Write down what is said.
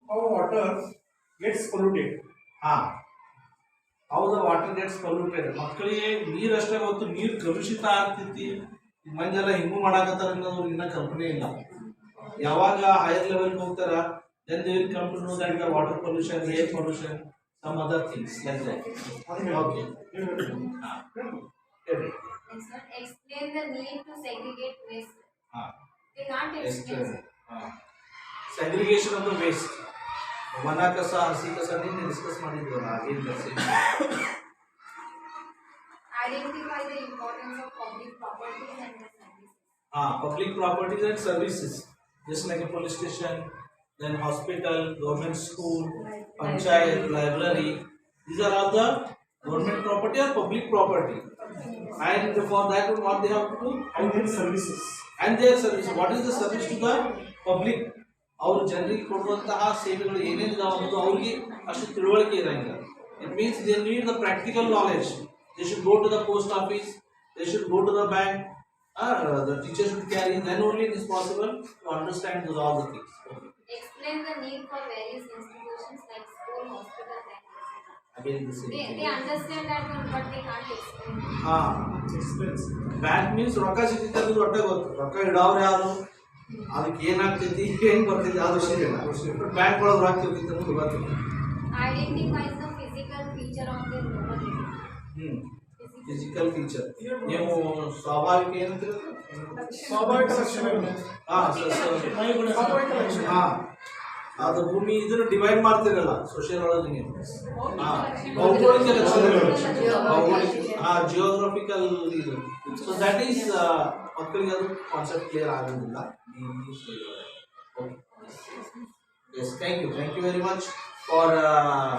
how water gets polluted. how the water gets polluted. ಮಕ್ಕಳಿಗೆ ನೀರಷ್ಟೇ ಗೊತ್ತು, ನೀರು ಕಲುಷಿತ ಆಗ್ತೈತಿ, ಮಂದೆಲ್ಲ ಹಿಂಗೂ ಮಾಡಾಕತ್ತಾರ ಅನ್ನೋದು ಇನ್ನ ಕಲ್ಪನೆ ಇಲ್ಲ. ಯಾವಾಗ ಹೈಯರ್ ಲೆವೆಲ್ ಹೋಗ್ತಾರ, then they will come to know that the water pollution, air pollution, some other things like that. Okay. Next one, explain the need to segregate waste. They can't explain. Segregation of the waste. ಒಣ ಕಸ ಹಸಿ ಕಸ ನಿನ್ನೆ discuss ಮಾಡಿದ್ವಲ್ಲ, ಅದೇನು message? Identify the importance of public properties and the services. Public properties and services, just like a police station, then hospital, government school, panchayat, library. These are all the government property or public property. And for that, what they have to do? And then services. And their service. What is the service to the public? ಅವ್ರು ಜನರಿಗೆ ಕೊಡುವಂತಹ ಸೇವೆಗಳು ಏನೇನಿದಾವೆ ಅನ್ನೋದು ಅವ್ರಿಗೆ ಅಷ್ಟು ತಿಳುವಳಿಕೆ ಇರಂಗಿಲ್ಲ. It means they need the practical knowledge. They should go to the post office, they should go to the bank, the teacher should carry, then only it is possible to understand all the things. Explain the need for various institutions like school, hospital, bank, etc. Again the same. They understand that one, but they can't explain. Expense. Bank means ರೊಕ್ಕ ಸಿಗ್ತದೆ, ರೊಕ್ಕ ಗೊತ್ತು, ರೊಕ್ಕ ಇಡೋರು ಯಾರು, ಅದಕ್ಕೆ ಏನಾಗ್ತೈತಿ, ಹೆಂಗ್ ಬರ್ತೈತಿ, ಅದು ವಿಷಯ ಇಲ್ಲ. ಬಟ್ ಬ್ಯಾಂಕ್ ಒಳಗೆ ರೊಕ್ಕ ಇರ್ತೈತಿ ಅನ್ನೋದು ಗೊತ್ತಿಲ್ಲ. Identifies the physical feature of the local area. Physical feature. ನೀವು ಸ್ವಾಭಾವಿಕ ಏನಂತೀರ? ಸ್ವಾಭಾವಿಕ ಲಕ್ಷಣಗಳು. ಸ್ವಾಭಾವಿಕ ಲಕ್ಷಣ. ಅದು ಭೂಮಿ ಇದನ್ನು ಡಿವೈಡ್ ಮಾಡ್ತಿರಲ್ಲ ಸೋಷಿಯಲ್ ನೀವು. ಭೌಗೋಳಿಕ ಲಕ್ಷಣಗಳು, ಜಿಯೋಗ್ರಫಿಕಲ್ ಇದು. ಸೊ ದಟ್ ಈಸ್ ಮಕ್ಕಳಿಗೆ ಅದು ಕಾನ್ಸೆಪ್ಟ್ ಕ್ಲಿಯರ್ ಆಗೋದಿಲ್ಲ. Yes, thank you very much for